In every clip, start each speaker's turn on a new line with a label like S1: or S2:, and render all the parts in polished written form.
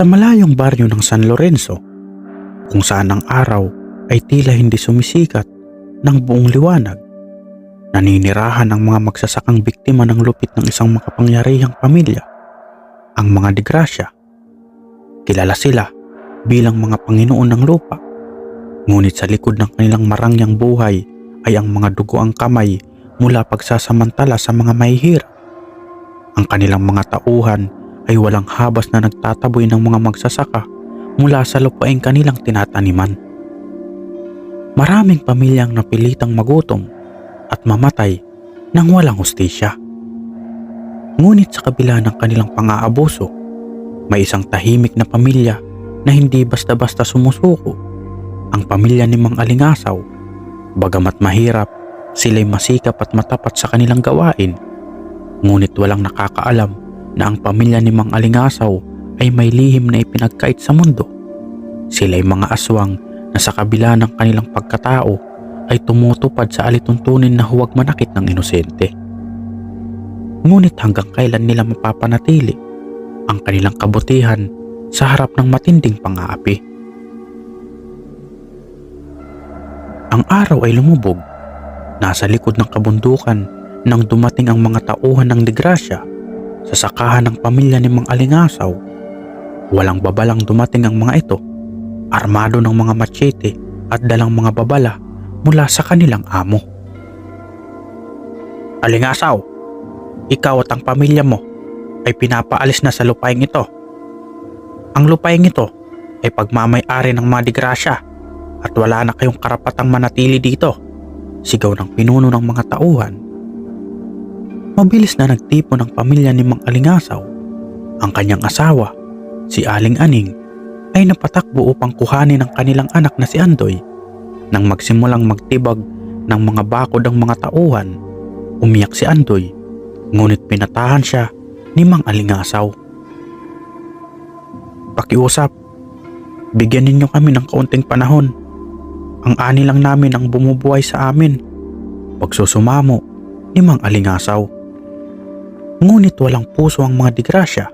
S1: Sa malayong baryo ng San Lorenzo, kung saan ang araw ay tila hindi sumisikat ng buong liwanag, naninirahan ang mga magsasakang biktima ng lupit ng isang makapangyarihang pamilya, ang mga De Gracia. Kilala sila bilang mga Panginoon ng lupa, ngunit sa likod ng kanilang marangyang buhay ay ang mga dugoang kamay mula pagsasamantala sa mga mahihirap. Ang kanilang mga tauhan ay walang habas na nagtataboy ng mga magsasaka mula sa lupaing kanilang tinataniman. Maraming pamilyang napilitang magutom at mamatay nang walang hustisya. Ngunit sa kabila ng kanilang pang-aabuso, may isang tahimik na pamilya na hindi basta-basta sumusuko. Ang pamilya ni Mang Alingasaw. Bagamat mahirap, sila'y masikap at matapat sa kanilang gawain. Ngunit walang nakakaalam na ang pamilya ni Mang Alingasaw ay may lihim na ipinagkait sa mundo. Sila'y mga aswang na sa kabila ng kanilang pagkatao ay tumutupad sa alituntunin na huwag manakit ng inosente. Ngunit hanggang kailan nila mapapanatili ang kanilang kabutihan sa harap ng matinding pang-aapi? Ang araw ay lumubog. Nasa likod ng kabundukan nang dumating ang mga tauhan ng De Gracia sa sakahan ng pamilya ni Mang Alingasaw. Walang babalang dumating ang mga ito, armado ng mga machete at dalang mga babala mula sa kanilang amo. Alingasaw, ikaw at ang pamilya mo ay pinapaalis na sa lupaing ito. Ang lupaing ito ay pagmamay-ari ng mga De Gracia at wala na kayong karapatang manatili dito, sigaw ng pinuno ng mga tauhan. Mabilis na nagtipon ang pamilya ni Mang Alingasaw. Ang kanyang asawa, si Aling Aning, ay napatakbo upang kuhanin ang kanilang anak na si Andoy. Nang magsimulang magtibag ng mga bakod ang mga tauhan, umiyak si Andoy, ngunit pinatahan siya ni Mang Alingasaw. Pakiusap, bigyan ninyo kami ng kaunting panahon. Ang ani lang namin ang bumubuhay sa amin, pagsusumamo ni Mang Alingasaw. Ngunit walang puso ang mga De Gracia.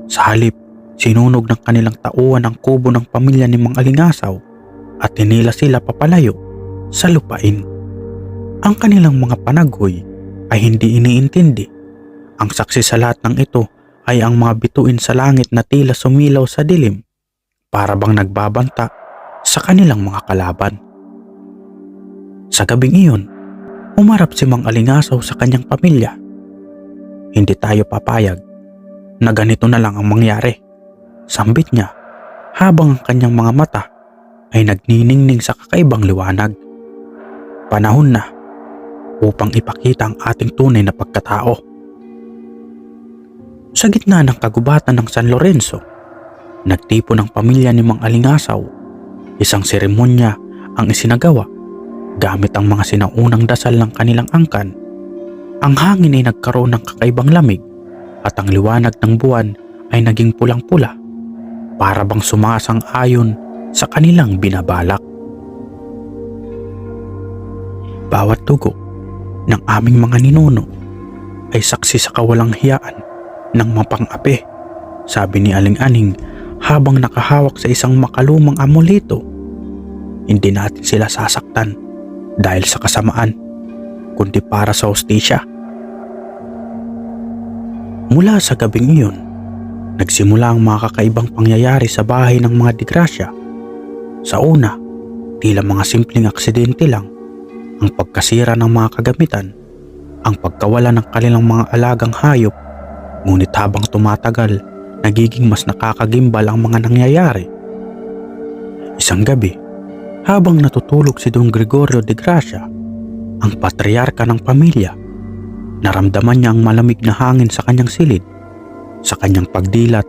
S1: Sa halip, sinunog ng kanilang tauhan ang kubo ng pamilya ni Mang Alingasaw at tinila sila papalayo sa lupain. Ang kanilang mga panaghoy ay hindi iniintindi. Ang saksi sa lahat ng ito ay ang mga bituin sa langit na tila sumilaw sa dilim, para bang nagbabanta sa kanilang mga kalaban. Sa gabing iyon, umarap si Mang Alingasaw sa kanyang pamilya. Hindi tayo papayag na ganito na lang ang mangyari, sambit niya habang ang kanyang mga mata ay nagniningning sa kakaibang liwanag. Panahon na upang ipakita ang ating tunay na pagkatao. Sa gitna ng kagubatan ng San Lorenzo, nagtipon ang pamilya ni Mang Alingasaw. Isang seremonya ang isinagawa gamit ang mga sinaunang dasal ng kanilang angkan. Ang hangin ay nagkaroon ng kakaibang lamig at ang liwanag ng buwan ay naging pulang-pula, para bang sumasang-ayon sa kanilang binabalak. Bawat dugo ng aming mga ninuno ay saksi sa kawalang hiyaan ng mapang-api, sabi ni Aling Aning habang nakahawak sa isang makalumang amuleto. Hindi natin sila sasaktan dahil sa kasamaan, kundi para sa hustisya. Mula sa gabing iyon, nagsimula ang mga kakaibang pangyayari sa bahay ng mga De Gracia. Sa una, tila mga simpleng aksidente lang, ang pagkasira ng mga kagamitan, ang pagkawala ng kanilang mga alagang hayop. Ngunit habang tumatagal, nagiging mas nakakagimbal ang mga nangyayari. Isang gabi, habang natutulog si Don Gregorio De Gracia, ang patriarka ng pamilya, naramdaman niya ang malamig na hangin sa kanyang silid. Sa kanyang pagdilat,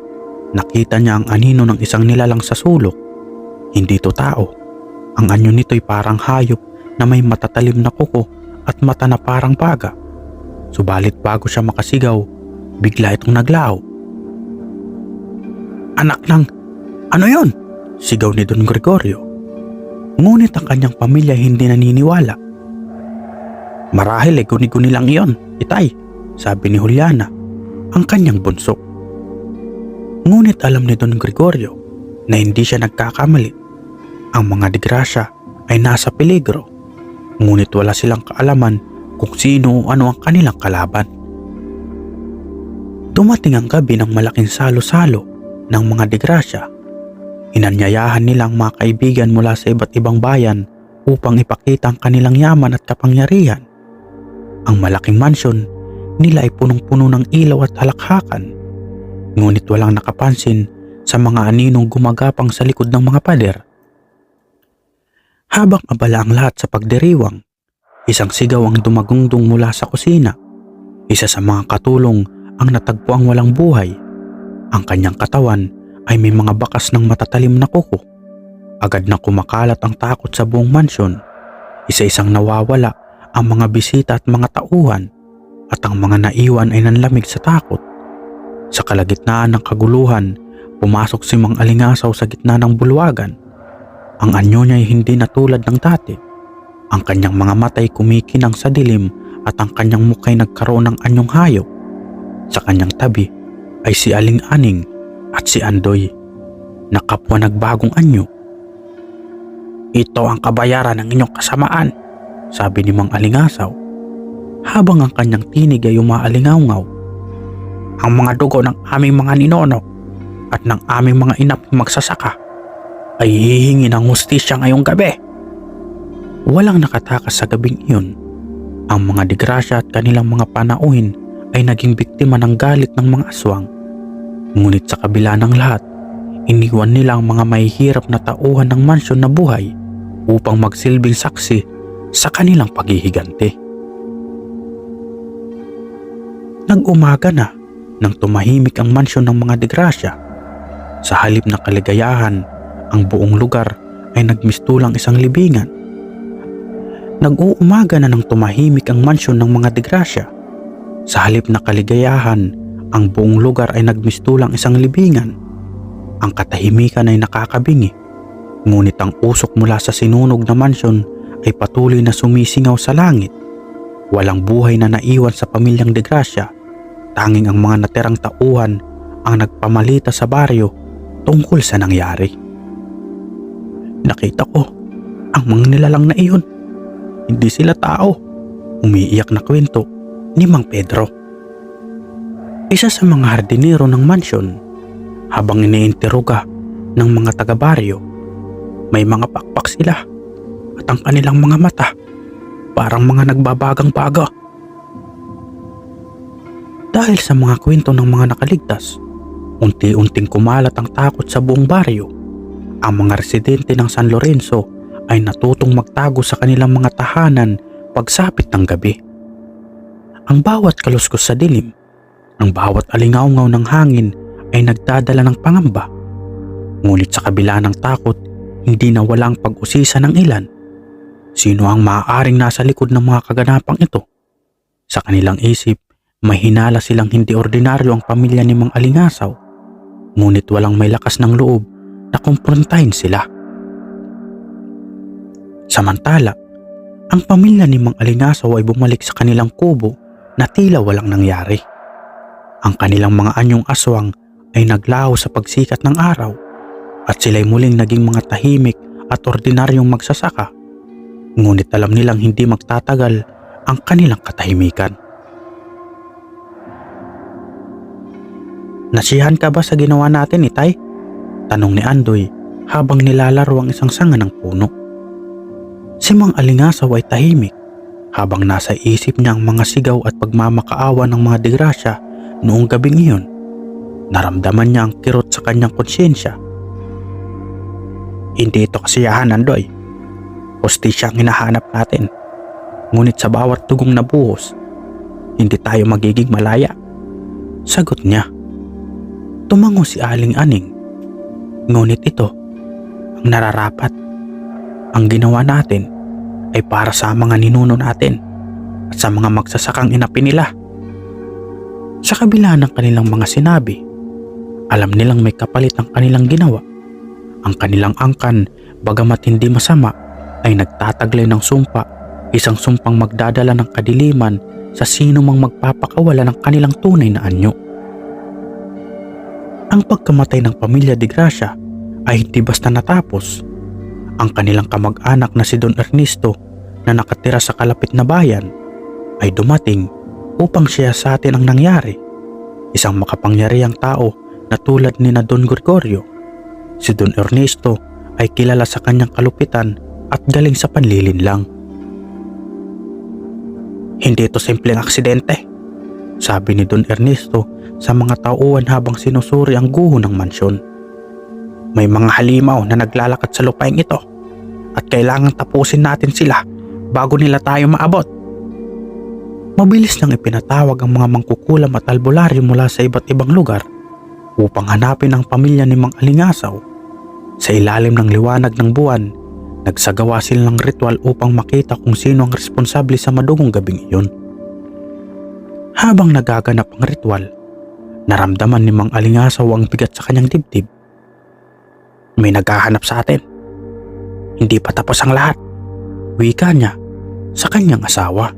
S1: nakita niya ang anino ng isang nilalang sa sulok. Hindi ito tao. Ang anyo nito'y parang hayop na may matatalim na kuko at mata na parang baga. Subalit bago siya makasigaw, bigla itong naglao. Anak ng, ano yon? Sigaw ni Don Gregorio. Ngunit ang kanyang pamilya hindi naniniwala. Marahil guni-guni lang iyon, itay, sabi ni Juliana, ang kanyang bunso. Ngunit alam ni Don Gregorio na hindi siya nagkakamali. Ang mga degrasya ay nasa peligro, ngunit wala silang kaalaman kung sino o ano ang kanilang kalaban. Dumating ang gabi ng malaking salo-salo ng mga degrasya. Inanyayahan nila ang mga kaibigan mula sa iba't ibang bayan upang ipakita ang kanilang yaman at kapangyarihan. Ang malaking mansyon nila ay punong-puno ng ilaw at halakhakan, ngunit walang nakapansin sa mga aninong gumagapang sa likod ng mga pader. Habang abala ang lahat sa pagdiriwang, isang sigaw ang dumagungdong mula sa kusina. Isa sa mga katulong ang natagpuang walang buhay. Ang kanyang katawan ay may mga bakas ng matatalim na kuko. Agad na kumakalat ang takot sa buong mansyon. Isa-isang nawawala ang mga bisita at mga tauhan, at ang mga naiwan ay nanlamig sa takot. Sa kalagitnaan ng kaguluhan, pumasok si Mang Alingasaw sa gitna ng bulwagan. Ang anyo niya ay hindi na tulad ng dati. Ang kanyang mga mata ay kumikinang sa dilim at ang kanyang mukha ay nagkaroon ng anyong hayop. Sa kanyang tabi ay si Aling Aning at si Andoy, na kapwa nagbagong anyo. "Ito ang kabayaran ng inyong kasamaan," sabi ni Mang Alingasaw, habang ang kanyang tinig ay umaalingaw-ngaw. "Ang mga dugo ng aming mga ninono at ng aming mga inap magsasaka ay hihingi ng hustisya ngayong gabi." Walang nakatakas sa gabing iyon. Ang mga degrasya at kanilang mga panauhin ay naging biktima ng galit ng mga aswang. Ngunit sa kabila ng lahat, iniwan nila ang mga mahihirap na tauhan ng mansyon na buhay upang magsilbing saksi sa kanilang paghihiganti. Nag-umaga na nang tumahimik ang mansyon ng mga degrasya. Sa halip na kaligayahan, ang buong lugar ay nagmistulang isang libingan. Nag-uumaga na nang tumahimik ang mansyon ng mga degrasya. Sa halip na kaligayahan, ang buong lugar ay nagmistulang isang libingan. Ang katahimikan ay nakakabingi, ngunit ang usok mula sa sinunog na mansyon ay patuloy na sumisingaw sa langit. Walang buhay na naiwan sa pamilyang degrasya. Tanging ang mga natirang tauhan ang nagpamalita sa baryo tungkol sa nangyari. "Nakita ko ang mga nilalang na iyon. Hindi sila tao," umiiyak na kwento ni Mang Pedro, isa sa mga hardinero ng mansyon. Habang iniinteroga ng mga taga-baryo, may mga pakpak sila at ang kanilang mga mata parang mga nagbabagang baga. Dahil sa mga kwento ng mga nakaligtas, unti-unting kumalat ang takot sa buong baryo. Ang mga residente ng San Lorenzo ay natutong magtago sa kanilang mga tahanan pagsapit ng gabi. Ang bawat kaluskos sa dilim, ang bawat alingaw-ngaw ng hangin ay nagdadala ng pangamba. Ngunit sa kabila ng takot, hindi na walang pag-usisa ng ilan. Sino ang maaaring nasa likod ng mga kaganapang ito? Sa kanilang isip, may hinala silang hindi ordinaryo ang pamilya ni Mang Alingasaw, ngunit walang may lakas ng loob na kumprontahin sila. Samantala, ang pamilya ni Mang Alingasaw ay bumalik sa kanilang kubo na tila walang nangyari. Ang kanilang mga anyong aswang ay naglaho sa pagsikat ng araw at sila'y muling naging mga tahimik at ordinaryong magsasaka. Ngunit alam nilang hindi magtatagal ang kanilang katahimikan. "Nasiyahan ka ba sa ginawa natin, Itay?" tanong ni Andoy habang nilalaro ang isang sanga ng puno. Si Mang Alingasaw ay tahimik habang nasa isip niya ang mga sigaw at pagmamakaawa ng mga degrasya noong gabing iyon. Naramdaman niya ang kirot sa kanyang konsyensya. "Hindi ito kasiyahan, Andoy. Hustisya ang hinahanap natin. Ngunit sa bawat tugong na buhos, hindi tayo magiging malaya," sagot niya. Tumango si Aling Aning. "Ngunit ito ang nararapat. Ang ginawa natin ay para sa mga ninuno natin at sa mga magsasakang inapi nila." Sa kabila ng kanilang mga sinabi, alam nilang may kapalit ang kanilang ginawa. Ang kanilang angkan, bagamat hindi masama, ay nagtataglay ng sumpa, isang sumpang magdadala ng kadiliman sa sino mang magpapakawala ng kanilang tunay na anyo. Ang pagkamatay ng pamilya de Gracia ay hindi basta natapos. Ang kanilang kamag-anak na si Don Ernesto na nakatira sa kalapit na bayan ay dumating upang siyasatin ang nangyari. Isang makapangyarihang tao na tulad ni na Don Gregorio. Si Don Ernesto ay kilala sa kanyang kalupitan at galing sa panlilinlang. "Hindi ito simpleng aksidente," sabi ni Don Ernesto sa mga tauhan habang sinusuri ang guho ng mansyon. "May mga halimaw na naglalakad sa lupaing ito at kailangang tapusin natin sila bago nila tayo maabot." Mabilis nang ipinatawag ang mga mangkukulam at albularyo mula sa iba't ibang lugar upang hanapin ang pamilya ni Mang Alingasaw. Sa ilalim ng liwanag ng buwan, nagsagawa sila ng ritual upang makita kung sino ang responsable sa madugong gabing iyon. Habang nagaganap ang ritual, naramdaman ni Mang Alingasaw ang bigat sa kanyang dibdib. "May naghahanap sa atin. Hindi pa tapos ang lahat," wika niya sa kanyang asawa.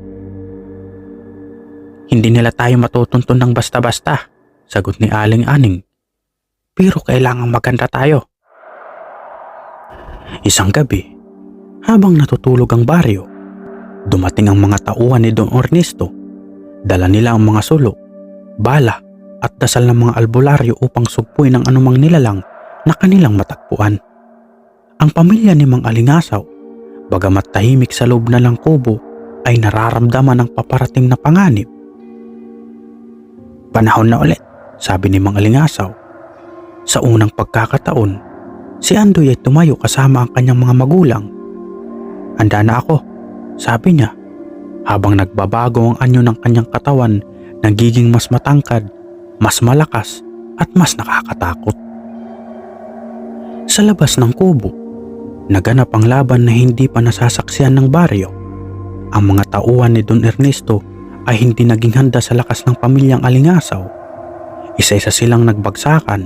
S1: "Hindi nila tayo matutuntun ng basta-basta," sagot ni Aling Aning. "Pero kailangang maganda tayo." Isang gabi, habang natutulog ang baryo, dumating ang mga tauhan ni Don Ernesto. Dala nila ang mga sulo, bala at dasal ng mga albularyo upang sugpuin ang anumang nilalang na kanilang matagpuan. Ang pamilya ni Mang Alingasaw, bagamat tahimik sa loob na lang kubo, ay nararamdaman ang paparating na panganib. "Panahon na ulit," sabi ni Mang Alingasaw. Sa unang pagkakataon, si Andoy ay tumayo kasama ang kanyang mga magulang. "Handa na ako," sabi niya, habang nagbabago ang anyo ng kanyang katawan, nagiging mas matangkad, mas malakas at mas nakakatakot. Sa labas ng kubo, naganap ang laban na hindi pa nasasaksihan ng baryo. Ang mga tauhan ni Don Ernesto ay hindi naging handa sa lakas ng pamilyang Alingasaw. Isa-isa silang nagbagsakan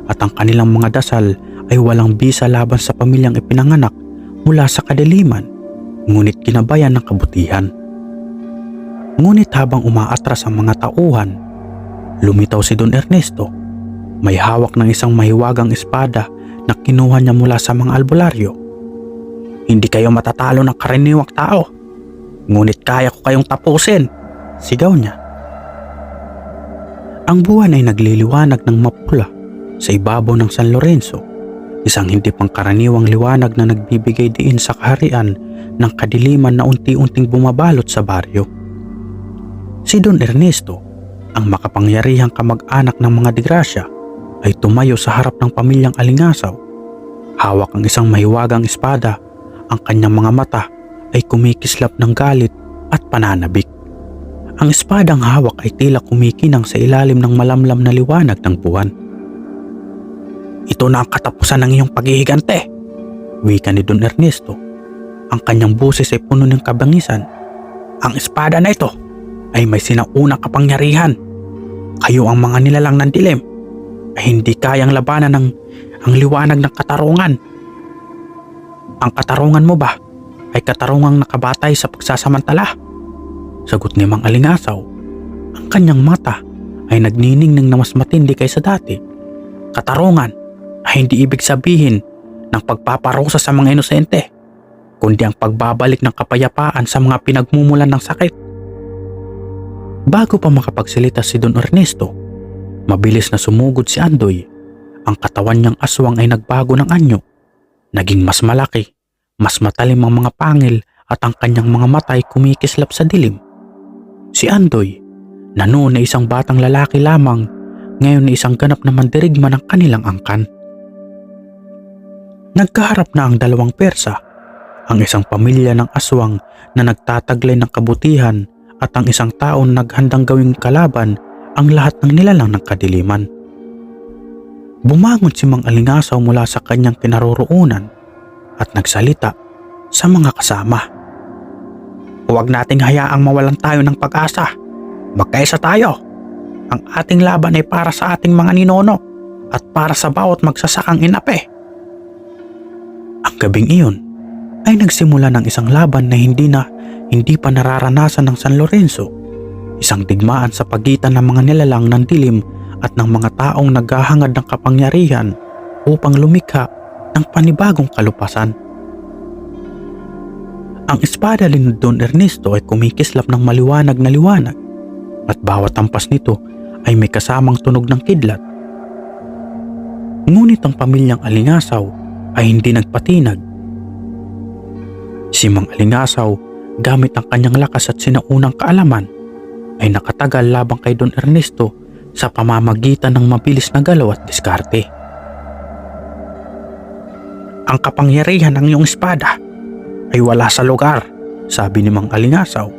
S1: at ang kanilang mga dasal ay walang bisa laban sa pamilyang ipinanganak mula sa kadiliman, ngunit ginabayan ng kabutihan. Ngunit habang umaatras ang mga tauhan, lumitaw si Don Ernesto. May hawak ng isang mahiwagang espada na kinuha niya mula sa mga albularyo. "Hindi kayo matatalo ng karaniwang tao, ngunit kaya ko kayong tapusin," sigaw niya. Ang buwan ay nagliliwanag ng mapula sa ibabaw ng San Lorenzo, isang hindi pangkaraniwang liwanag na nagbibigay diin sa kaharian ng kadiliman na unti-unting bumabalot sa baryo. Si Don Ernesto, ang makapangyarihang kamag-anak ng mga de Gracia, ay tumayo sa harap ng pamilyang Alingasaw. Hawak ang isang mahiwagang espada, ang kanyang mga mata ay kumikislap ng galit at pananabik. Ang espadang hawak ay tila kumikinang sa ilalim ng malamlam na liwanag ng buwan. "Ito na ang katapusan ng iyong paghihigante," wika ni Don Ernesto. Ang kanyang boses ay puno ng kabangisan. "Ang espada na ito ay may sinaunang kapangyarihan. Kayo ang mga nilalang ng dilim ay hindi kayang labanan ng ang liwanag ng katarungan. Ang katarungan mo ba ay katarungang nakabatay sa pagsasamantala?" sagot ni Mang Alingasaw. Ang kanyang mata ay nagniningning na mas matindi kaysa dati. "Katarungan ay hindi ibig sabihin ng pagpaparusa sa mga inosente, kundi ang pagbabalik ng kapayapaan sa mga pinagmumulan ng sakit." Bago pa makapagsalita si Don Ernesto, mabilis na sumugod si Andoy. Ang katawan niyang aswang ay nagbago ng anyo. Naging mas malaki, mas matalim ang mga pangil at ang kanyang mga mata ay kumikislap sa dilim. Si Andoy, na noon ay isang batang lalaki lamang, ngayon ay isang ganap na mandirigma ng kanilang angkan. Nagkaharap na ang dalawang Persa, ang isang pamilya ng aswang na nagtataglay ng kabutihan at ang isang taon naghandang gawing kalaban ang lahat ng nilalang ng kadiliman. Bumangon si Mang Alingasaw mula sa kanyang kinaroroonan at nagsalita sa mga kasama. "Huwag nating hayaang mawalan tayo ng pag-asa. Magkaisa tayo. Ang ating laban ay para sa ating mga ninono at para sa bawat magsasakang inape." Ang gabing iyon ay nagsimula ng isang laban na hindi pa nararanasan ng San Lorenzo. Isang digmaan sa pagitan ng mga nilalang ng dilim at ng mga taong naghahangad ng kapangyarihan upang lumikha ng panibagong kalupasan. Ang espada ni Don Ernesto ay kumikislap ng maliwanag na liwanag at bawat hampas nito ay may kasamang tunog ng kidlat. Ngunit ang pamilyang Alingasaw ay hindi nagpatinag. Si Mang Alingasaw, gamit ang kanyang lakas at sinaunang kaalaman, ay nakatagal labang kay Don Ernesto sa pamamagitan ng mabilis na galaw at diskarte. "Ang kapangyarihan ng iyong espada ay wala sa lugar," sabi ni Mang Alingasaw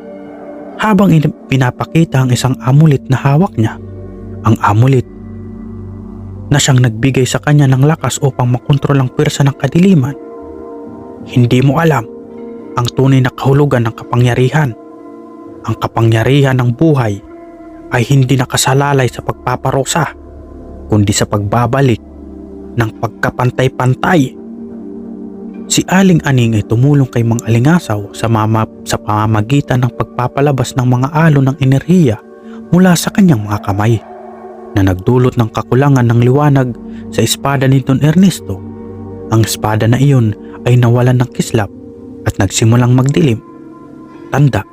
S1: habang pinapakita ang isang amulet na hawak niya. Ang amulet na siyang nagbigay sa kanya ng lakas upang makontrol ang pwersa ng kadiliman. "Hindi mo alam ang tunay na kahulugan ng kapangyarihan. Ang kapangyarihan ng buhay ay hindi nakasalalay sa pagpaparusa, kundi sa pagbabalik ng pagkapantay-pantay." Si Aling Aning ay tumulong kay Mang Alingasaw sa pamamagitan ng pagpapalabas ng mga alon ng enerhiya mula sa kanyang mga kamay, na nagdulot ng kakulangan ng liwanag sa espada ni Don Ernesto. Ang espada na iyon ay nawalan ng kislap at nagsimulang magdilim. Tanda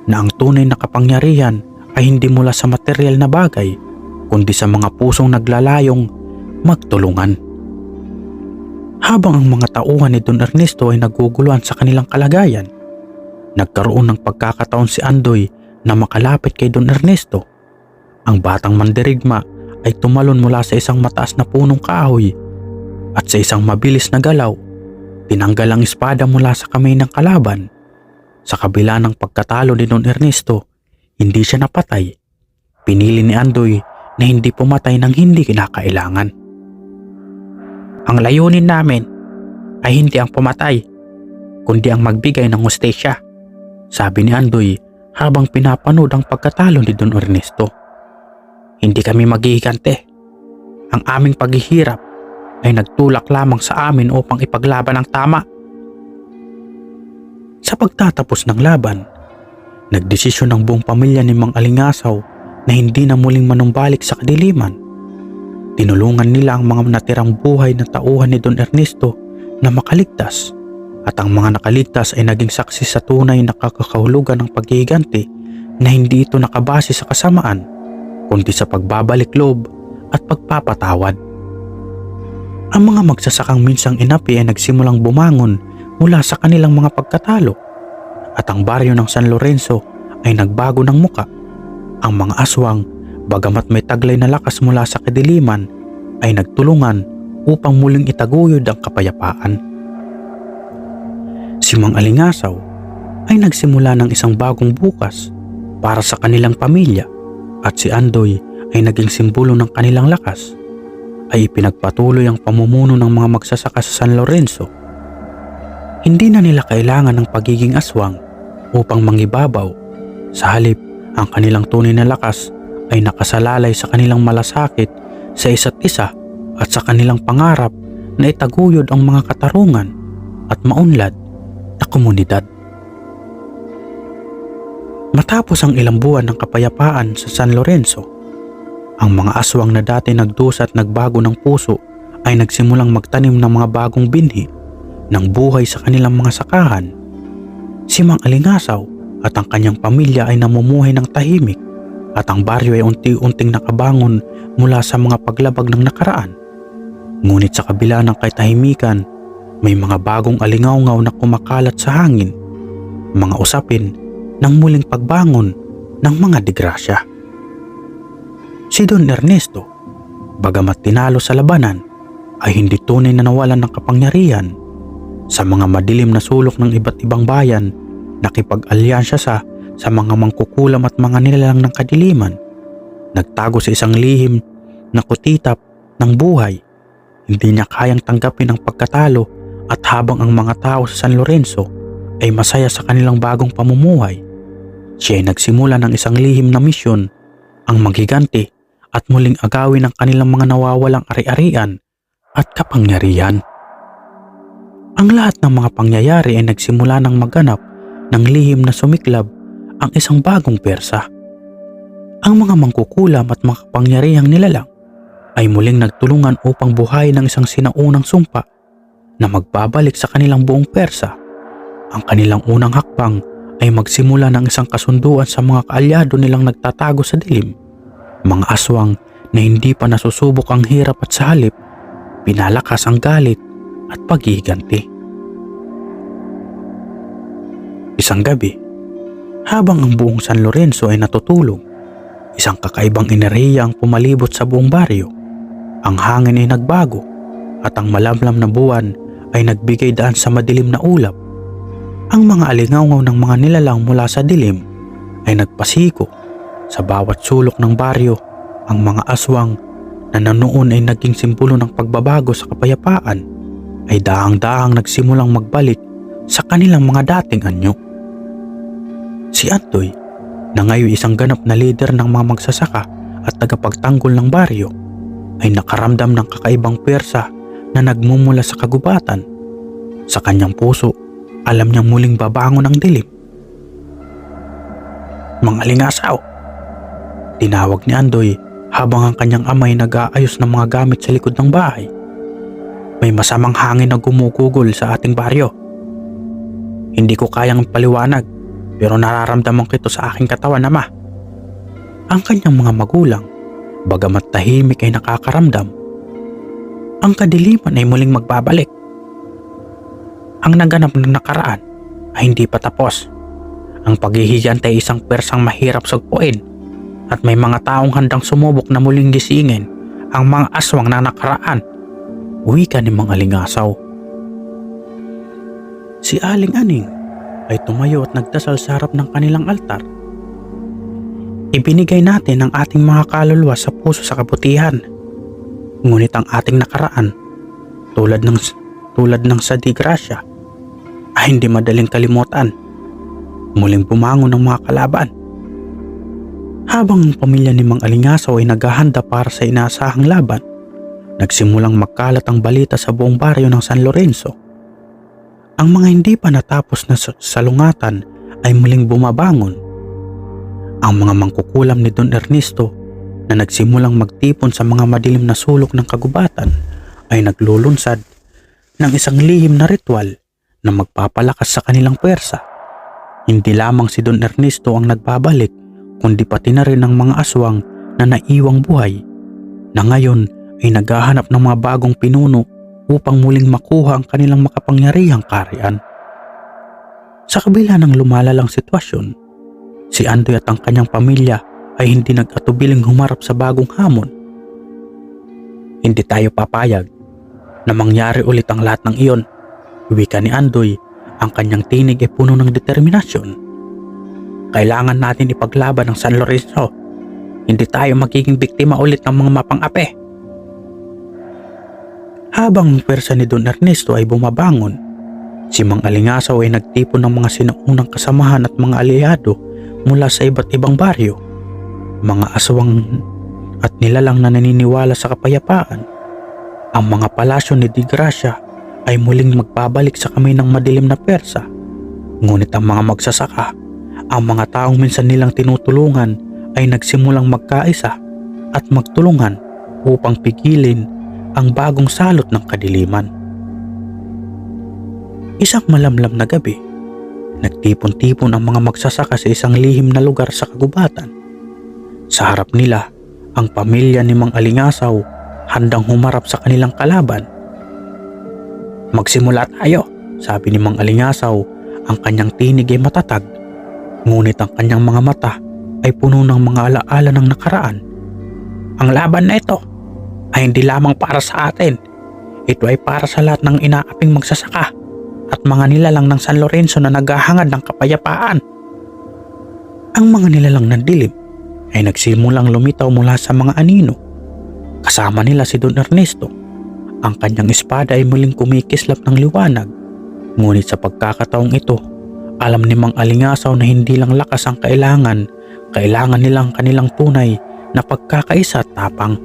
S1: na ang tunay na kapangyarihan ay hindi mula sa materyal na bagay, kundi sa mga pusong naglalayong magtulungan. Habang ang mga tauhan ni Don Ernesto ay naguguluhan sa kanilang kalagayan, nagkaroon ng pagkakataon si Andoy na makalapit kay Don Ernesto. Ang batang mandirigma ay tumalon mula sa isang mataas na punong kahoy at sa isang mabilis na galaw, tinanggal ang espada mula sa kamay ng kalaban. Sa kabila ng pagkatalo ni Don Ernesto, hindi siya napatay. Pinili ni Andoy na hindi pumatay ng hindi kinakailangan. "Ang layunin namin ay hindi ang pumatay, kundi ang magbigay ng hustisya," sabi ni Andoy habang pinapanood ang pagkatalo ni Don Ernesto. "Hindi kami maghihigante. Ang aming paghihirap ay nagtulak lamang sa amin upang ipaglaban ang tama." Sa pagtatapos ng laban, nagdesisyon ng buong pamilya ni Mang Alingasaw na hindi na muling manumbalik sa kadiliman. Tinulungan nila ang mga natirang buhay na tauhan ni Don Ernesto na makaligtas, at ang mga nakaligtas ay naging saksi sa tunay na kakahulugan ng paghihiganti, na hindi ito nakabase sa kasamaan, kundi sa pagbabalik loob at pagpapatawad. Ang mga magsasakang minsang inapi ay nagsimulang bumangon mula sa kanilang mga pagkatalo, at ang baryo ng San Lorenzo ay nagbago ng muka. Ang mga aswang, bagamat may taglay na lakas mula sa kadiliman, ay nagtulungan upang muling itaguyod ang kapayapaan. Si Mang Alingasaw ay nagsimula ng isang bagong bukas para sa kanilang pamilya, at si Andoy ay naging simbolo ng kanilang lakas. Ay ipinagpatuloy ang pamumuno ng mga magsasaka sa San Lorenzo. Hindi na nila kailangan ng pagiging aswang upang mangibabaw. Sa halip, ang kanilang tunay na lakas ay nakasalalay sa kanilang malasakit sa isa't isa at sa kanilang pangarap na itaguyod ang mga katarungan at maunlad na komunidad. Matapos ang ilang buwan ng kapayapaan sa San Lorenzo, ang mga aswang na dati nagdusa at nagbago ng puso ay nagsimulang magtanim ng mga bagong binhi ng buhay sa kanilang mga sakahan. Si Mang Alingasaw at ang kanyang pamilya ay namumuhay ng tahimik, at ang baryo ay unti-unting nakabangon mula sa mga paglabag ng nakaraan. Ngunit sa kabila ng katahimikan, may mga bagong alingawngaw na kumakalat sa hangin, mga usapin ng muling pagbangon ng mga disgrasya. Si Don Ernesto, bagamat tinalo sa labanan, ay hindi tunay na nawalan ng kapangyarihan. Sa mga madilim na sulok ng iba't ibang bayan, nakipag-alyansya sa mga mangkukulam at mga nilalang ng kadiliman. Nagtago sa isang lihim na kutitap ng buhay. Hindi niya kayang tanggapin ang pagkatalo, at habang ang mga tao sa San Lorenzo ay masaya sa kanilang bagong pamumuhay, siya ay nagsimula ng isang lihim na misyon, ang maghiganti at muling agawin ang kanilang mga nawawalang ari-arian at kapangyarihan. Ang lahat ng mga pangyayari ay nagsimula ng maganap ng lihim na sumiklab ang isang bagong persa. Ang mga mangkukulam at mga kapangyarihang nilalang ay muling nagtulungan upang buhayin ng isang sinaunang sumpa na magbabalik sa kanilang buong pwersa. Ang kanilang unang hakbang ay magsimula ng isang kasunduan sa mga kaalyado nilang nagtatago sa dilim. Mga aswang na hindi pa nasusubok ang hirap at sa halip, pinalakas ang galit at paghihiganti. Isang gabi, habang ang buong San Lorenzo ay natutulog, isang kakaibang enerhiya ang pumalibot sa buong baryo. Ang hangin ay nagbago at ang malamlam na buwan ay nagbigay daan sa madilim na ulap. Ang mga alingaungaw ng mga nilalang mula sa dilim ay nagpasiko sa bawat sulok ng baryo. Ang mga aswang na noon ay naging simbolo ng pagbabago sa kapayapaan ay dahang-dahang nagsimulang magbalik sa kanilang mga dating anyo. Si Andoy, na ngayon isang ganap na leader ng mga magsasaka at tagapagtanggol ng baryo, ay nakaramdam ng kakaibang pwersa na nagmumula sa kagubatan. Sa kanyang puso, alam niyang muling babangon ang dilim. "Mga alingasaw!" tinawag ni Andoy habang ang kanyang amay nag-aayos ng mga gamit sa likod ng bahay. "May masamang hangin na gumugugol sa ating baryo. Hindi ko kayang paliwanag pero nararamdaman ko ito sa aking katawan, Ama." Ang kanyang mga magulang, bagamat tahimik, ay nakakaramdam. Ang kadiliman ay muling magbabalik. Ang naganap na nakaraan ay hindi pa tapos. Ang paghihigante ay isang pwersang mahirap sugpuin at may mga taong handang sumubok na muling gisingin ang mga aswang na nakaraan. Wika ni Mang Alingasaw. Si Aling Aning ay tumayo at nagdasal sa harap ng kanilang altar. "Ibinigay natin ang ating mga kaluluwa sa puso sa kabutihan. Ngunit ang ating nakaraan, tulad ng sa Di Gracia, ay hindi madaling kalimutan." Muling bumangon ng mga kalaban. Habang ang pamilya ni Mang Alingasaw ay naghahanda para sa inaasahang laban, nagsimulang magkalat ang balita sa buong baryo ng San Lorenzo. Ang mga hindi pa natapos na salungatan ay muling bumabangon. Ang mga mangkukulam ni Don Ernesto na nagsimulang magtipon sa mga madilim na sulok ng kagubatan ay naglulunsad ng isang lihim na ritual na magpapalakas sa kanilang puwersa. Hindi lamang si Don Ernesto ang nagbabalik, kundi pati na rin ang mga aswang na naiwang buhay, na ngayon ay naghahanap ng mga bagong pinuno upang muling makuha ang kanilang makapangyarihang kaharian. Sa kabila ng lumalalang sitwasyon, si Andoy at ang kanyang pamilya ay hindi nag-atubiling humarap sa bagong hamon. "Hindi tayo papayag na mangyari ulit ang lahat ng iyon," wika ni Andoy. Ang kanyang tinig ay puno ng determinasyon. "Kailangan natin ipaglaban ang San Lorenzo. Hindi tayo magiging biktima ulit ng mga mapang-ape." Habang ang pwersa ni Don Ernesto ay bumabangon, si Mang Alingasaw ay nagtipon ng mga sinaunang kasamahan at mga aliado mula sa iba't ibang baryo. Mga aswang at nilalang na naniniwala sa kapayapaan. Ang mga palasyo ni Di Gracia ay muling magbabalik sa kamay ng madilim na pwersa. Ngunit ang mga magsasaka, ang mga taong minsan nilang tinutulungan, ay nagsimulang magkaisa at magtulungan upang pigilin ang bagong salot ng kadiliman. Isang malamlam na gabi, nagtipon-tipon ang mga magsasaka sa isang lihim na lugar sa kagubatan. Sa harap nila, ang pamilya ni Mang Alingasaw handang humarap sa kanilang kalaban. "Magsimula tayo," sabi ni Mang Alingasaw. Ang kanyang tinig ay matatag, ngunit ang kanyang mga mata ay puno ng mga alaala ng nakaraan. "Ang laban na ito ay hindi lamang para sa atin. Ito ay para sa lahat ng inaaping magsasaka at mga nilalang ng San Lorenzo na naghahangad ng kapayapaan." Ang mga nilalang ng dilim ay nagsimulang lumitaw mula sa mga anino. Kasama nila si Don Ernesto. Ang kanyang espada ay muling kumikislap ng liwanag. Ngunit sa pagkakataong ito, alam ni Mang Alingasaw na hindi lang lakas ang kailangan nilang kanilang tunay na pagkakaisa at tapang.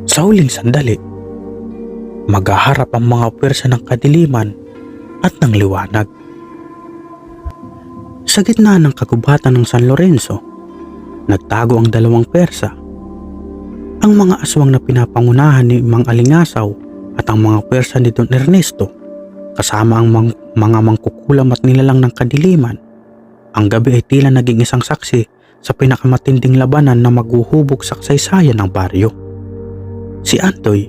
S1: Sa huling sandali, maghaharap ang mga pwersa ng kadiliman at ng liwanag. Sa gitna ng kagubatan ng San Lorenzo, nagtago ang dalawang pwersa. Ang mga aswang na pinapangunahan ni Mang Alingasaw at ang mga pwersa ni Don Ernesto, kasama ang mga mangkukulam at nilalang ng kadiliman, ang gabi ay tila naging isang saksi sa pinakamatinding labanan na maghuhubog sa kasaysayan ng baryo. Si Andoy,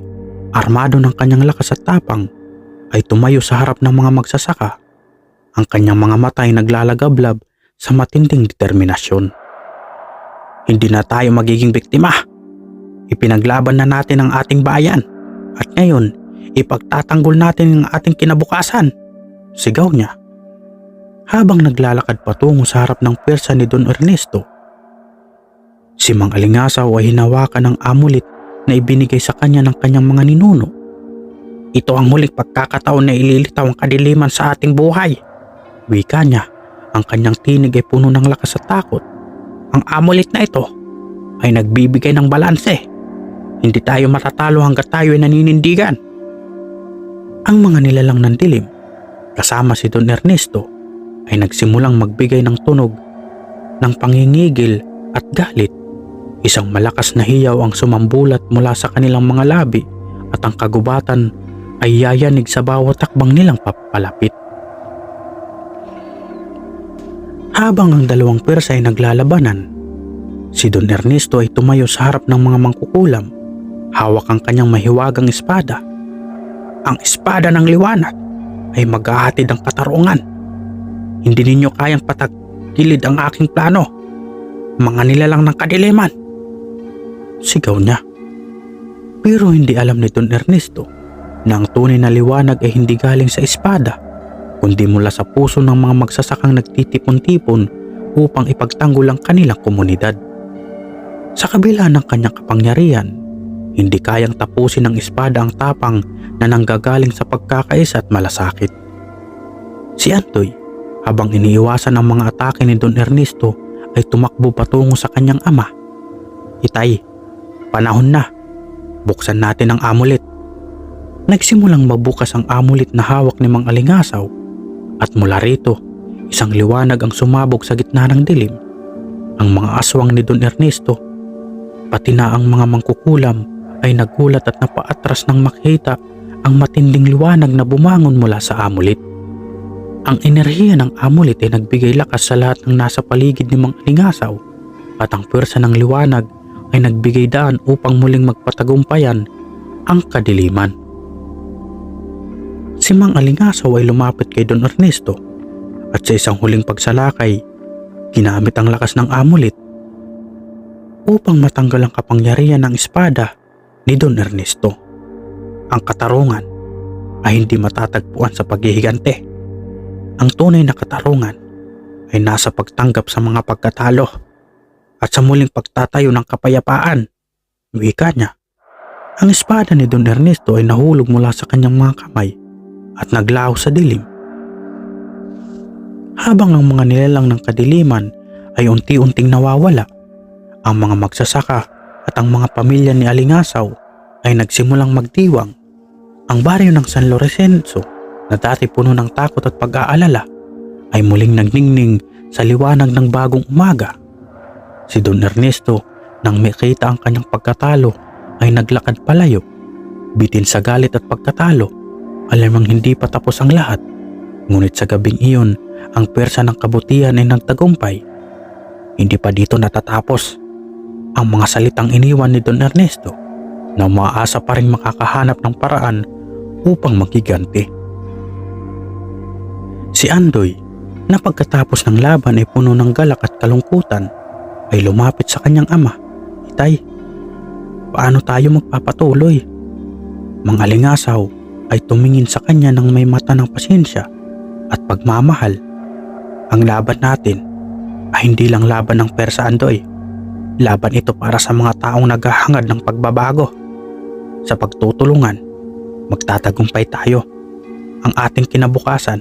S1: armado ng kanyang lakas at tapang, ay tumayo sa harap ng mga magsasaka. Ang kanyang mga mata ay naglalagablab sa matinding determinasyon. Hindi na tayo magiging biktima. Ipinaglaban na natin ang ating bayan at ngayon ipagtatanggol natin ang ating kinabukasan, sigaw niya. Habang naglalakad patungo sa harap ng pwersa ni Don Ernesto, si Mang Alingasaw ay hinawakan ng amulet na ibinigay sa kanya ng kanyang mga ninuno. Ito ang huling pagkakataon na ililitaw ang kadiliman sa ating buhay, wika niya. Ang kanyang tinig ay puno ng lakas at takot. Ang amulet na ito ay nagbibigay ng balanse. Hindi tayo matatalo hanggat tayo ay naninindigan. Ang mga nilalang ng dilim, kasama si Don Ernesto, ay nagsimulang magbigay ng tunog ng pangingigil at galit. Isang malakas na hiyaw ang sumambulat mula sa kanilang mga labi at ang kagubatan ay yayanig sa bawat takbang nilang papalapit. Habang ang dalawang pwersa ay naglalabanan, si Don Ernesto ay tumayo sa harap ng mga mangkukulam. Hawak ang kanyang mahiwagang espada. Ang espada ng liwanag ay maghahatid ang katarungan. Hindi ninyo kayang patagilid ang aking plano, mga nilalang ng kadiliman, sigaw niya. Pero hindi alam ni Don Ernesto na ang tunay na liwanag ay hindi galing sa espada, kundi mula sa puso ng mga magsasakang nagtitipon-tipon upang ipagtanggol ang kanilang komunidad. Sa kabila ng kanyang kapangyarihan, hindi kayang tapusin ng espada ang tapang na nanggagaling sa pagkakaisa at malasakit. Si Andoy, habang iniiwasan ang mga atake ni Don Ernesto, ay tumakbo patungo sa kanyang ama. Itay, panahon na. Buksan natin ang amulet. Nagsimulang mabukas ang amulet na hawak ni Mang Alingasaw at mula rito, isang liwanag ang sumabog sa gitna ng dilim. Ang mga aswang ni Don Ernesto, pati na ang mga mangkukulam, ay nagulat at napaatras nang makita ang matinding liwanag na bumangon mula sa amulet. Ang enerhiya ng amulet ay nagbigay lakas sa lahat ng nasa paligid ni Mang Alingasaw at ang pwersa ng liwanag ay nagbigay daan upang muling magpatagumpayan ang kadiliman. Si Mang Alingasaw ay lumapit kay Don Ernesto at sa isang huling pagsalakay, ginamit ang lakas ng amulet upang matanggal ang kapangyarihan ng espada ni Don Ernesto. Ang katarungan ay hindi matatagpuan sa paghihigante. Ang tunay na katarungan ay nasa pagtanggap sa mga pagkatalo at sa muling pagtatayo ng kapayapaan, wika niya. Ang espada ni Don Ernesto ay nahulog mula sa kanyang mga kamay at naglaho sa dilim. Habang ang mga nilalang ng kadiliman ay unti-unting nawawala, ang mga magsasaka at ang mga pamilya ni Alingasaw ay nagsimulang magdiwang. Ang baryo ng San Lorenzo na dati puno ng takot at pag-aalala ay muling nagningning sa liwanag ng bagong umaga. Si Don Ernesto, nang makita ang kanyang pagkatalo, ay naglakad palayo. Bitin sa galit at pagkatalo, alamang hindi pa tapos ang lahat. Ngunit sa gabing iyon, ang pwersa ng kabutihan ay nagtagumpay. Hindi pa dito natatapos ang mga salitang iniwan ni Don Ernesto na umaasa pa rin makakahanap ng paraan upang magiganti. Si Andoy, na pagkatapos ng laban ay puno ng galak at kalungkutan, ay lumapit sa kanyang ama. Itay, paano tayo magpapatuloy? Mang Alingasaw ay tumingin sa kanya ng may mata ng pasensya at pagmamahal. Ang laban natin ay hindi lang laban ng Persa, Andoy. Laban ito para sa mga taong naghahangad ng pagbabago. Sa pagtutulungan, magtatagumpay tayo. Ang ating kinabukasan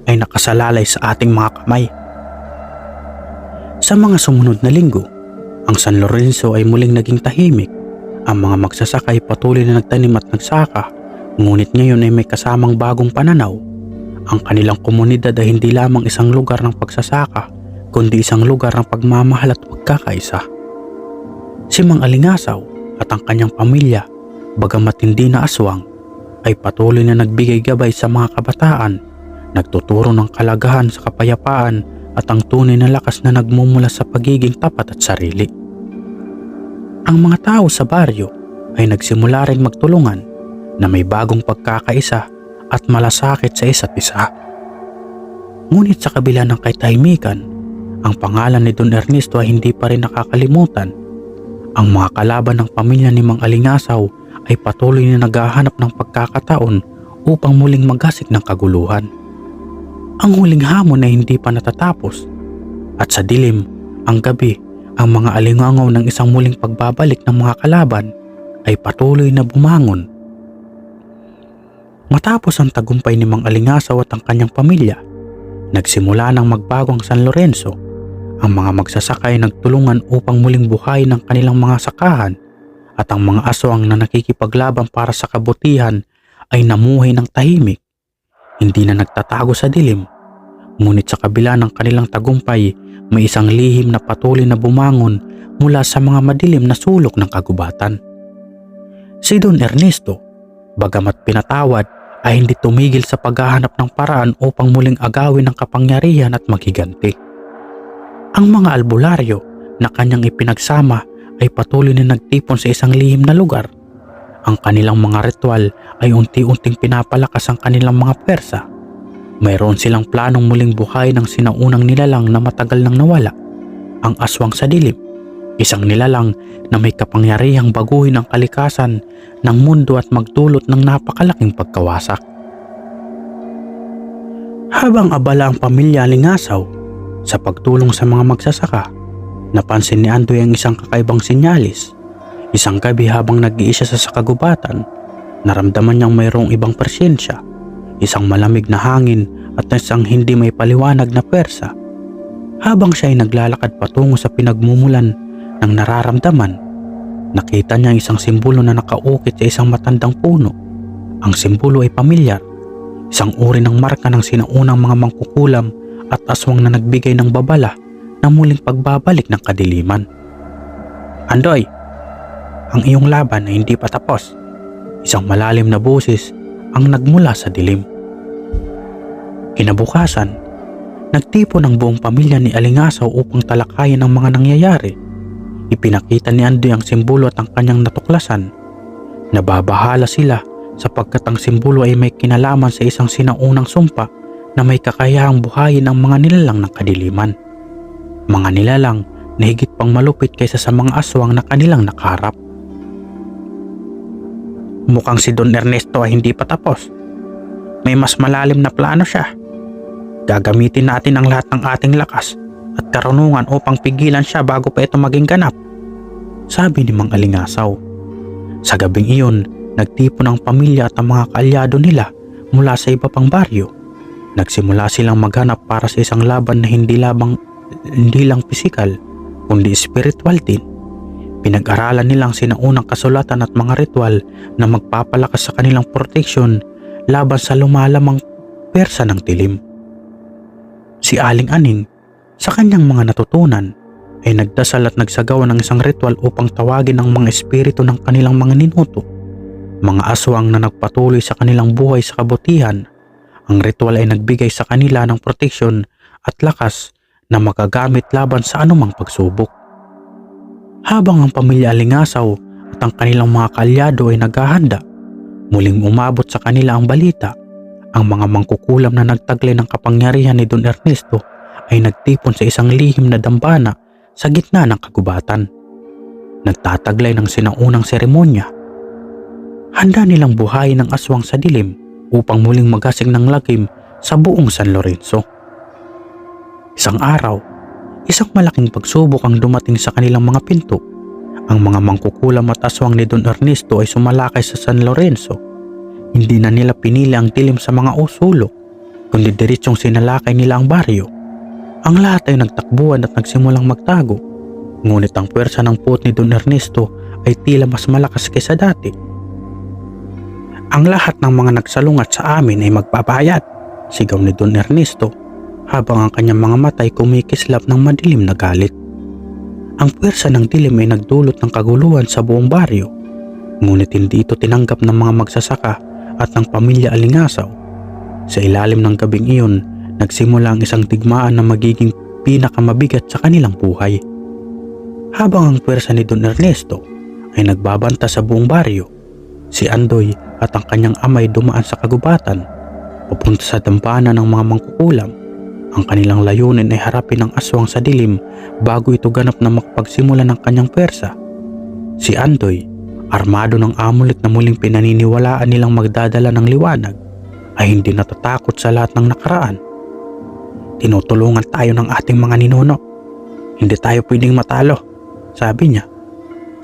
S1: ay nakasalalay sa ating mga kamay. Sa mga sumunod na linggo, ang San Lorenzo ay muling naging tahimik. Ang mga magsasaka ay patuloy na nagtanim at nagsaka, ngunit ngayon ay may kasamang bagong pananaw. Ang kanilang komunidad ay hindi lamang isang lugar ng pagsasaka, kundi isang lugar ng pagmamahal at pagkakaisa. Si Mang Alingasaw at ang kanyang pamilya, bagamat hindi na aswang, ay patuloy na nagbigay gabay sa mga kabataan, nagtuturo ng kalagahan sa kapayapaan at ang tunay na lakas na nagmumula sa pagiging tapat at sarili. Ang mga tao sa baryo ay nagsimula rin magtulungan na may bagong pagkakaisa at malasakit sa isa't isa. Ngunit sa kabila ng katahimikan, ang pangalan ni Don Ernesto ay hindi pa rin nakakalimutan. Ang mga kalaban ng pamilya ni Mang Alingasaw ay patuloy na naghahanap ng pagkakataon upang muling maggasik ng kaguluhan. Ang huling hamon ay hindi pa natatapos at sa dilim, ang gabi, ang mga alingangaw ng isang muling pagbabalik ng mga kalaban ay patuloy na bumangon. Matapos ang tagumpay ni Mang Alingasaw at ang kanyang pamilya, nagsimula ng magbago ang San Lorenzo. Ang mga magsasaka ay nagtulungan upang muling buhayin ang kanilang mga sakahan at ang mga aswang na nakikipaglaban para sa kabutihan ay namuhay ng tahimik. Hindi na nagtatago sa dilim, ngunit sa kabila ng kanilang tagumpay, may isang lihim na patuloy na bumangon mula sa mga madilim na sulok ng kagubatan. Si Don Ernesto, bagamat pinatawad, ay hindi tumigil sa paghahanap ng paraan upang muling agawin ang kapangyarihan at maghiganti. Ang mga albularyo na kanyang ipinagsama ay patuloy na nagtipon sa isang lihim na lugar. Ang kanilang mga ritual ay unti-unting pinapalakas ang kanilang mga pwersa. Mayroon silang planong muling buhay ng sinaunang nilalang na matagal nang nawala, ang aswang sa dilim, isang nilalang na may kapangyarihang baguhin ang kalikasan ng mundo at magdulot ng napakalaking pagkawasak. Habang abala ang pamilya Alingasaw sa pagtulong sa mga magsasaka, napansin ni Andoy ang isang kakaibang sinyalis. Isang gabi habang nag-iisa sa kagubatan, naramdaman niyang mayroong ibang presensya, isang malamig na hangin at isang hindi may paliwanag na pwersa. Habang siya ay naglalakad patungo sa pinagmumulan ng nararamdaman, nakita niya isang simbolo na nakaukit sa isang matandang puno. Ang simbolo ay pamilyar, isang uri ng marka ng sinaunang mga mangkukulam at aswang na nagbigay ng babala na muling pagbabalik ng kadiliman. "Andoy, ang iyong laban ay hindi pa tapos." Isang malalim na boses ang nagmula sa dilim. Kinabukasan, nagtipon ang buong pamilya ni Alingasaw upang talakayin ang mga nangyayari. Ipinakita ni Andoy ang simbolo at ang kanyang natuklasan. Nababahala sila sapagkat ang simbolo ay may kinalaman sa isang sinaunang sumpa na may kakayahang buhayin ang mga nilalang ng kadiliman. Mga nilalang na higit pang malupit kaysa sa mga aswang na kanilang nakaharap. "Mukhang si Don Ernesto ay hindi pa tapos. May mas malalim na plano siya. Gagamitin natin ang lahat ng ating lakas at karunungan upang pigilan siya bago pa ito maging ganap," sabi ni Mang Alingasaw. Sa gabing iyon, nagtipon ang pamilya at ang mga kaalyado nila mula sa iba pang baryo. Nagsimula silang maghanap para sa isang laban na hindi lang pisikal, kundi spiritual din. Pinag-aralan nilang sinaunang kasulatan at mga ritual na magpapalakas sa kanilang proteksyon laban sa lumalamang pwersa ng dilim. Si Aling Aning, sa kanyang mga natutunan, ay nagdasal at nagsagawa ng isang ritual upang tawagin ang mga espiritu ng kanilang mga ninuno, mga aswang na nagpatuloy sa kanilang buhay sa kabutihan. Ang ritual ay nagbigay sa kanila ng proteksyon at lakas na magagamit laban sa anumang pagsubok. Habang ang pamilya Alingasaw at ang kanilang mga kaalyado ay naghahanda, muling umabot sa kanila ang balita. Ang mga mangkukulam na nagtaglay ng kapangyarihan ni Don Ernesto ay nagtipon sa isang lihim na dambana sa gitna ng kagubatan. Nagtataglay ng sinaunang seremonya. Handa nilang buhayin ang aswang sa dilim upang muling magasig ng lagim sa buong San Lorenzo. Isang araw, isang malaking pagsubok ang dumating sa kanilang mga pinto. Ang mga mangkukulam at aswang ni Don Ernesto ay sumalakay sa San Lorenzo. Hindi na nila pinili ang dilim sa mga usulok, kundi diretsong sinalakay nila ang baryo. Ang lahat ay nagtakbuhan at nagsimulang magtago. Ngunit ang pwersa ng puot ni Don Ernesto ay tila mas malakas kaysa dati. "Ang lahat ng mga nagsalungat sa amin ay magbabayad," sigaw ni Don Ernesto habang ang kanyang mga mata ay kumikislap ng madilim na galit. Ang pwersa ng dilim ay nagdulot ng kaguluhan sa buong baryo. Ngunit hindi ito tinanggap ng mga magsasaka at ng pamilya Alingasaw. Sa ilalim ng gabing iyon, nagsimula ang isang digmaan na magiging pinakamabigat sa kanilang buhay. Habang ang pwersa ni Don Ernesto ay nagbabanta sa buong baryo, si Andoy at ang kanyang ama ay dumaan sa kagubatan papunta sa dambana ng mga mangkukulam. Ang kanilang layunin ay harapin ang aswang sa dilim bago ito ganap na makapagsimula ng kanyang pwersa. Si Andoy, armado ng amulet na muling pinaniniwalaan nilang magdadala ng liwanag, ay hindi natatakot sa lahat ng nakaraan. Tinutulungan tayo ng ating mga ninuno. Hindi tayo pwedeng matalo, sabi niya.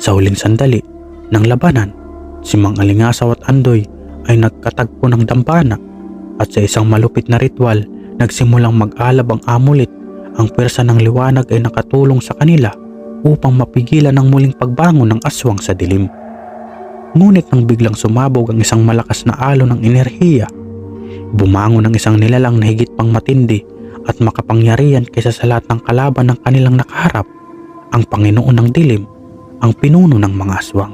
S1: Sa huling sandali ng labanan, si Mang Alingasaw at Andoy ay nagkatagpo ng dambana at sa isang malupit na ritual, nagsimulang mag-alab ang amulet. Ang pwersa ng liwanag ay nakatulong sa kanila upang mapigilan ang muling pagbangon ng aswang sa dilim. Ngunit nang biglang sumabog ang isang malakas na alon ng enerhiya, bumangon ang isang nilalang na higit pang matindi at makapangyarihan kaysa sa lahat ng kalaban ng kanilang nakaharap, ang Panginoon ng Dilim, ang pinuno ng mga aswang.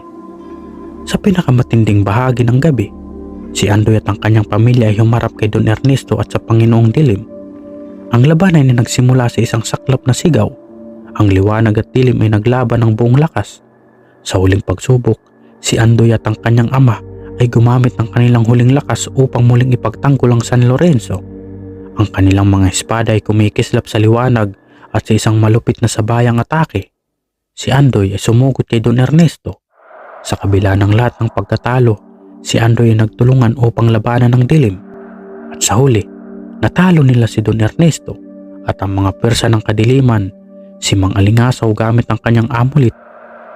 S1: Sa pinakamatinding bahagi ng gabi, si Andoy at ang kanyang pamilya ay humarap kay Don Ernesto at sa Panginoong Dilim. Ang labanan ay nagsimula sa isang saklap na sigaw. Ang liwanag at dilim ay naglaban ng buong lakas. Sa huling pagsubok, si Andoy at ang kanyang ama ay gumamit ng kanilang huling lakas upang muling ipagtanggol ang San Lorenzo. Ang kanilang mga espada ay kumikislap sa liwanag at sa isang malupit na sabayang atake. Si Andoy ay sumugod kay Don Ernesto. Sa kabila ng lahat ng pagkatalo, si Andoy ay nagtulungan upang labanan ng dilim. At sa huli, natalo nila si Don Ernesto at ang mga pwersa ng kadiliman. Si Mang Alingasaw gamit ang kanyang amulet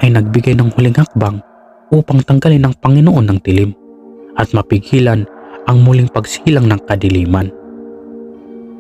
S1: ay nagbigay ng huling hakbang upang tanggalin ang Panginoon ng Dilim at mapigilan ang muling pagsilang ng kadiliman.